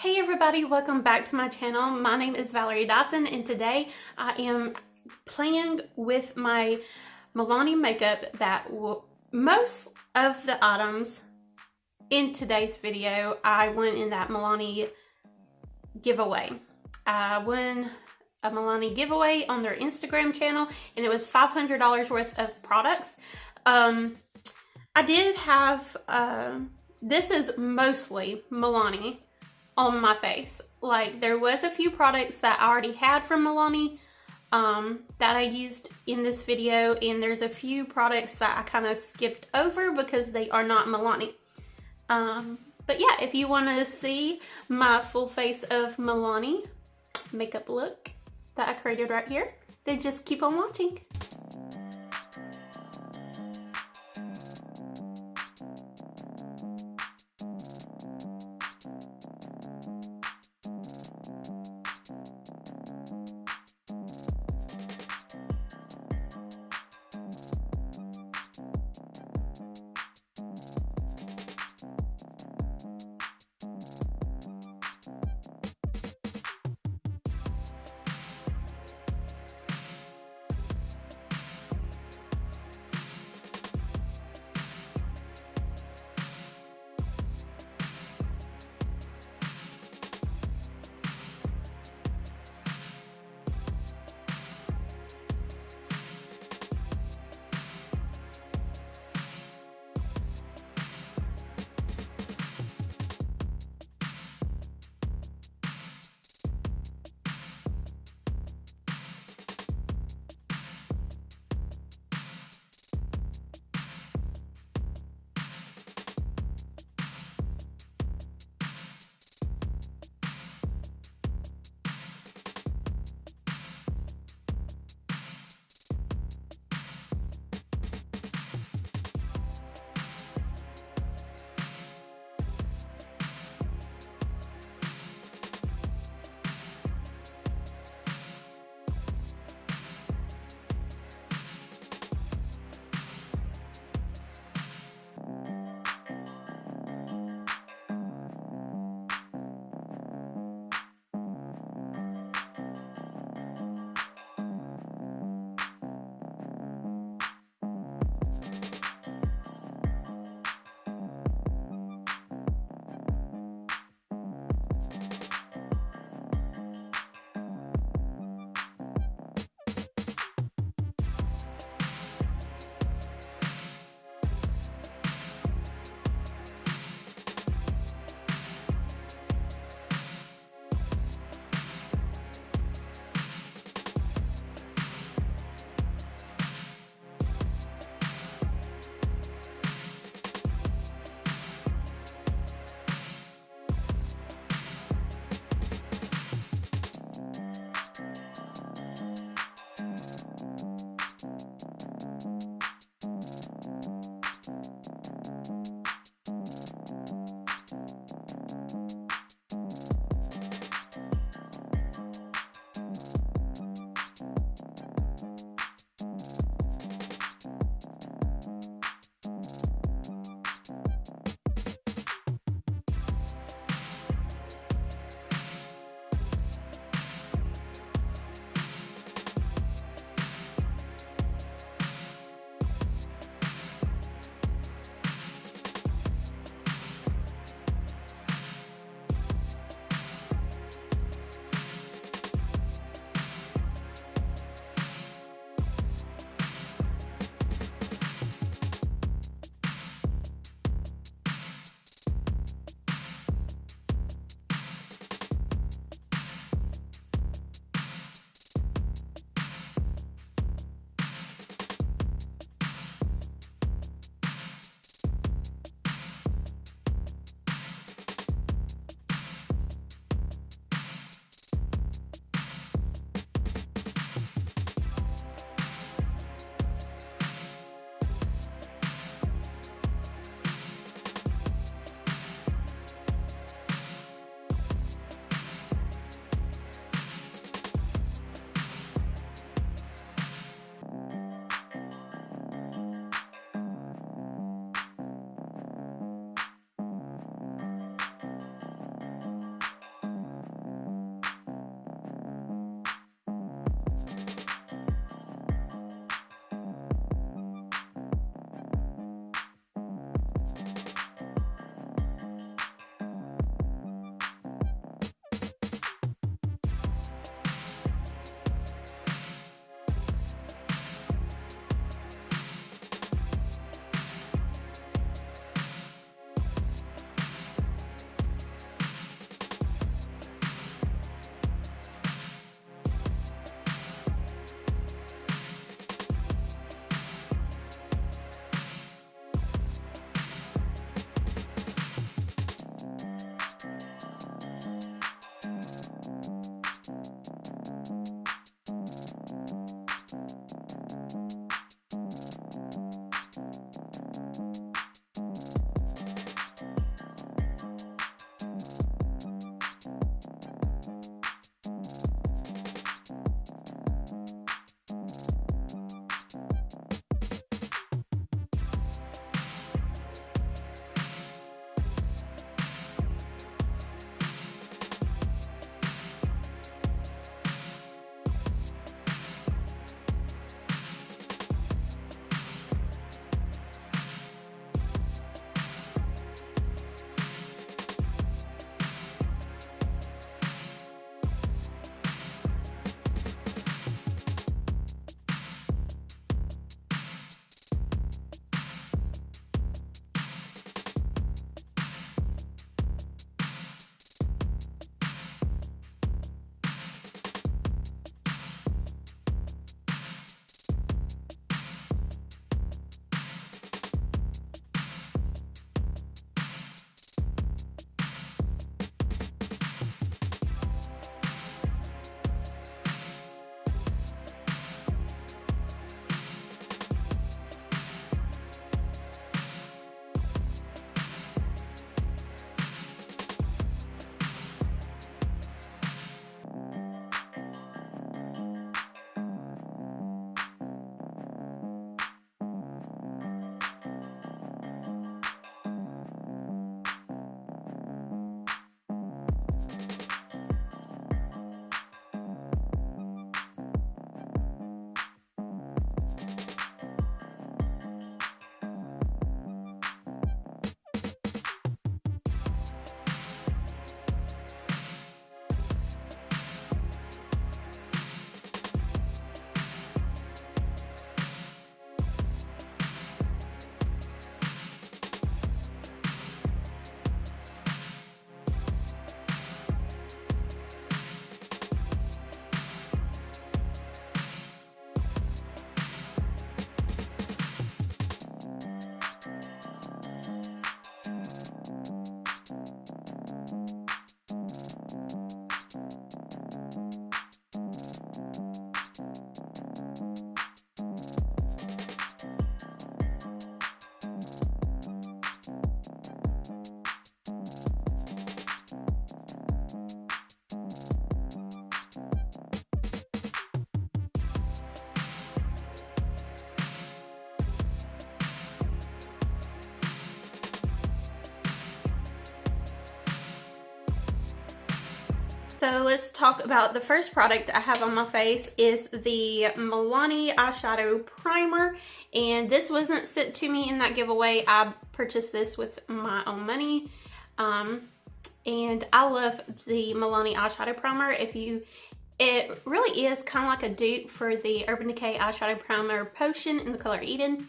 Hey everybody, welcome back to my channel. My name is Valerie Dison and today I am playing with my Milani makeup that most of the items in today's video I won in that Milani giveaway. I won a Milani giveaway on their Instagram channel and it was $500 worth of products. I did have, this is mostly Milani on my face. Like, there was a few products that I already had from Milani that I used in this video, and there's a few products that I kind of skipped over because they are not Milani. But yeah, if you want to see my full face of Milani makeup look that I created right here, then just keep on watching. So let's talk about the first product I have on my face is the Milani Eyeshadow Primer. And this wasn't sent to me in that giveaway. I purchased this with my own money. And I love the Milani Eyeshadow Primer. It really is kind of like a dupe for the Urban Decay Eyeshadow Primer Potion in the color Eden.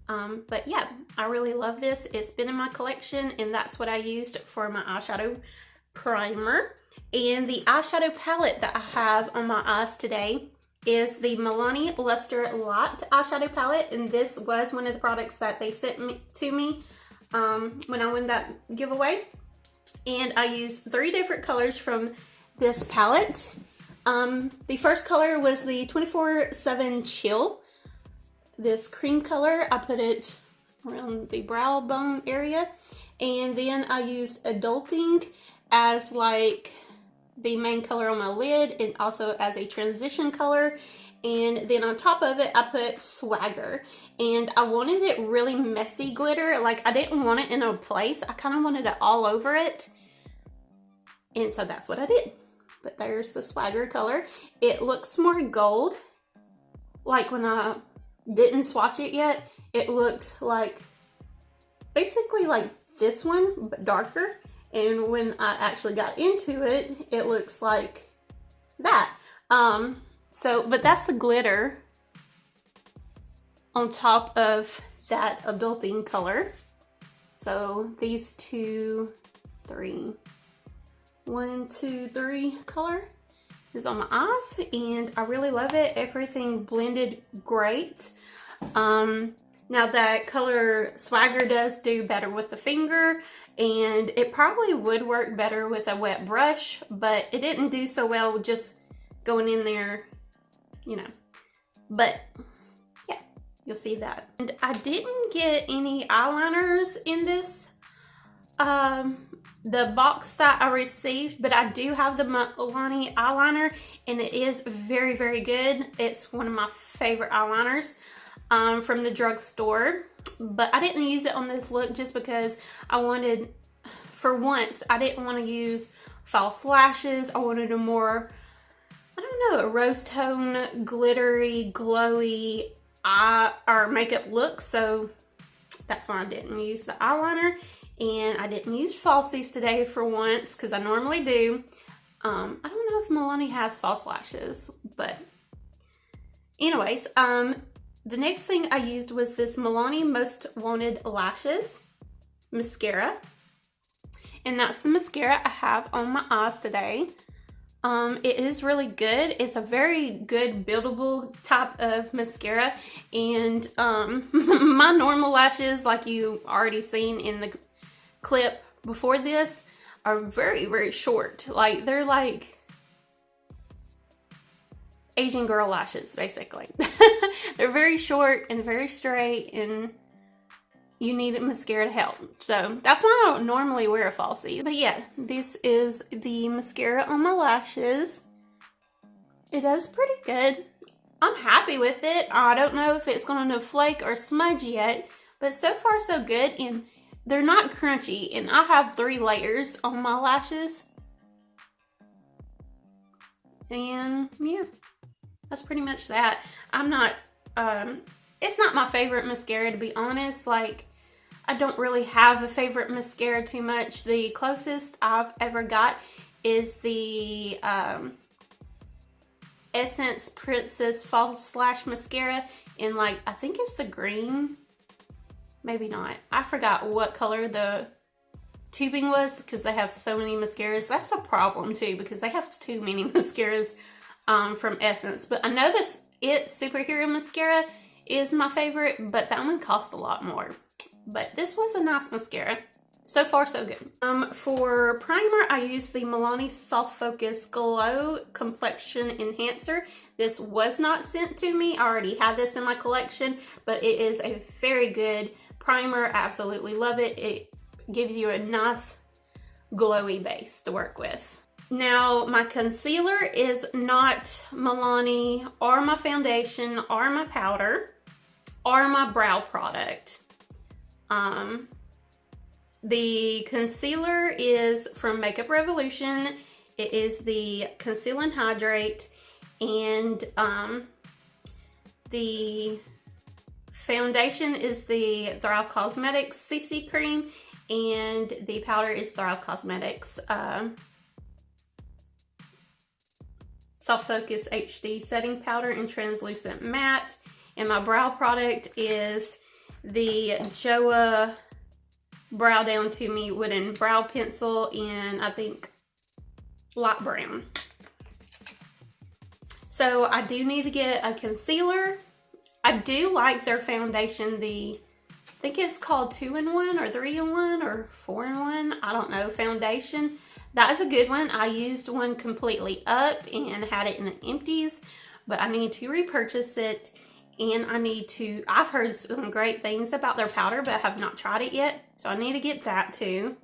But yeah, I really love this. It's been in my collection and that's what I used for my eyeshadow primer. And the eyeshadow palette that I have on my eyes today is the Milani Lustre Light eyeshadow palette. And this was one of the products that they sent to me when I won that giveaway. And I used 3 different colors from this palette. The first color was the 24/7 Chill. This cream color, I put it around the brow bone area. And then I used Adulting as like the main color on my lid and also as a transition color. And then on top of it, I put Swagger. And I wanted it really messy glitter. Like I didn't want it in a place. I kind of wanted it all over it. And so that's what I did. But there's the Swagger color. It looks more gold. Like when I didn't swatch it yet, it looked like basically like this one, but darker. And when I actually got into it, it looks like that. But that's the glitter on top of that Adulting color. So these 2, 3, 1, 2, 3 color is on my eyes and I really love it. Everything blended great. Now that color Swagger does do better with the finger and it probably would work better with a wet brush, but it didn't do so well just going in there, you know. But yeah, you'll see that. And I didn't get any eyeliners in this the box that I received, but I do have the Milani eyeliner and it is very, very good. It's one of my favorite eyeliners from the drugstore, but I didn't use it on this look just because I wanted, for once, I didn't want to use false lashes. I wanted a more, I don't know, a rose tone, glittery, glowy eye or makeup look, so that's why I didn't use the eyeliner. And I didn't use falsies today for once because I normally do. I don't know if Milani has false lashes, but anyways, the next thing I used was this Milani Most Wanted Lashes mascara. And that's the mascara I have on my eyes today. It is really good. It's a very good buildable type of mascara. And my normal lashes, like you already seen in the clip before this, are very, very short. Like they're like Asian girl lashes, basically. They're very short and very straight and you need a mascara to help. So that's why I don't normally wear a falsie. But yeah, this is the mascara on my lashes. It does pretty good. I'm happy with it. I don't know if it's going to flake or smudge yet, but so far so good. And they're not crunchy, and I have 3 layers on my lashes. And yeah, that's pretty much that. I'm not, it's not my favorite mascara, to be honest. Like, I don't really have a favorite mascara too much. The closest I've ever got is the Essence Princess False Lash Mascara in, like, I think it's the green. Maybe not. I forgot what color the tubing was because they have so many mascaras. That's a problem too because they have too many mascaras from Essence. But I know this It Superhero Mascara is my favorite, but that one costs a lot more. But this was a nice mascara. So far, so good. For primer, I used the Milani Soft Focus Glow Complexion Enhancer. This was not sent to me. I already had this in my collection, but it is a very good primer. I absolutely love it. It gives you a nice glowy base to work with. Now, my concealer is not Milani or my foundation or my powder or my brow product. The concealer is from Makeup Revolution It is the Conceal and Hydrate, and the foundation is the Thrive Cosmetics CC Cream, and the powder is Thrive Cosmetics Soft Focus HD Setting Powder in Translucent Matte. And my brow product is the Joa Brow Down To Me Wooden Brow Pencil in, I think, light brown. So I do need to get a concealer. I do like their foundation, I think it's called 2-in-1 or 3-in-1 or 4-in-1, I don't know, foundation. That is a good one. I used one completely up and had it in the empties, but I need to repurchase it, and I've heard some great things about their powder, but I have not tried it yet, so I need to get that too.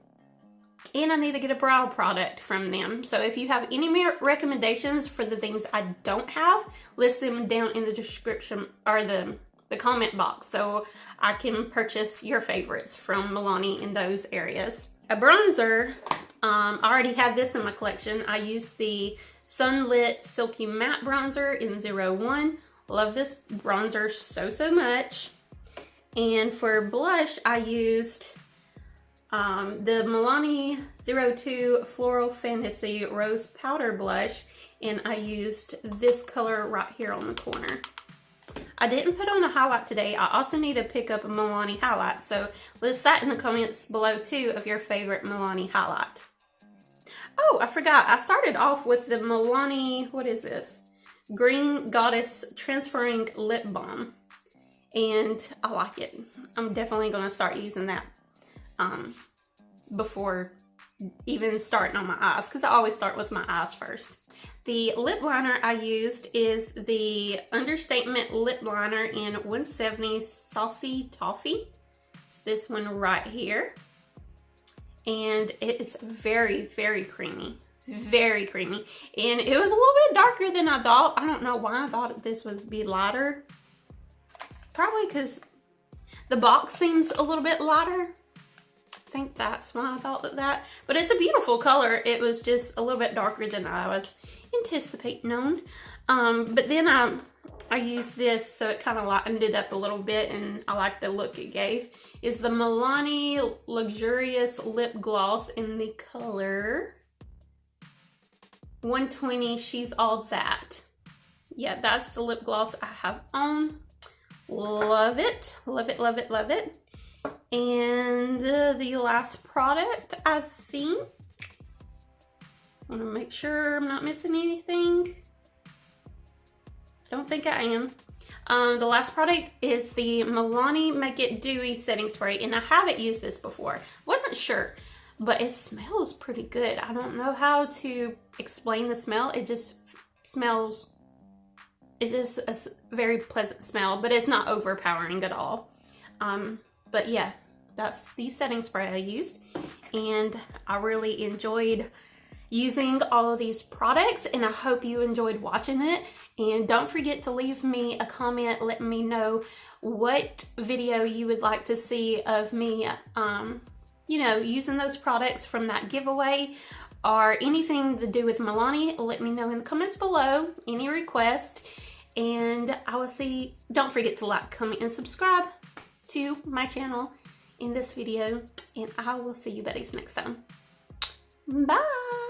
And I need to get a brow product from them. So if you have any recommendations for the things I don't have, list them down in the description or the comment box so I can purchase your favorites from Milani in those areas. A bronzer, I already have this in my collection. I used the Sunlit Silky Matte Bronzer in 01. Love this bronzer so much. And for blush, I used the Milani 02 Floral Fantasy Rose Powder Blush, and I used this color right here on the corner. I didn't put on a highlight today. I also need to pick up a Milani highlight, so list that in the comments below too of your favorite Milani highlight. Oh, I forgot. I started off with the Milani, what is this? Green Goddess Transferring Lip Balm, and I like it. I'm definitely going to start using that before even starting on my eyes, because I always start with my eyes first. The lip liner I used is the Understatement Lip Liner in 170 Saucy Toffee. It's this one right here. And it is very, very creamy. Very creamy. And it was a little bit darker than I thought. I don't know why I thought this would be lighter. Probably because the box seems a little bit lighter. I think that's why I thought that. But it's a beautiful color. It was just a little bit darker than I was anticipating on. But then I used this, so it kind of lightened it up a little bit, and I like the look it gave. Is the Milani Luxurious Lip Gloss in the color 120 She's All That. Yeah, that's the lip gloss I have on. Love it. Love it, love it, love it. And the last product, I think. I want to make sure I'm not missing anything. I don't think I am. The last product is the Milani Make It Dewy Setting Spray, and I haven't used this before. Wasn't sure, but it smells pretty good. I don't know how to explain the smell. It just smells, it's just a very pleasant smell, but it's not overpowering at all. But yeah, that's the setting spray I used, and I really enjoyed using all of these products, and I hope you enjoyed watching it. And don't forget to leave me a comment letting me know what video you would like to see of me, you know, using those products from that giveaway, or anything to do with Milani. Let me know in the comments below, any request, and I will see. Don't forget to like, comment, and subscribe to my channel in this video, and I will see you buddies next time. Bye!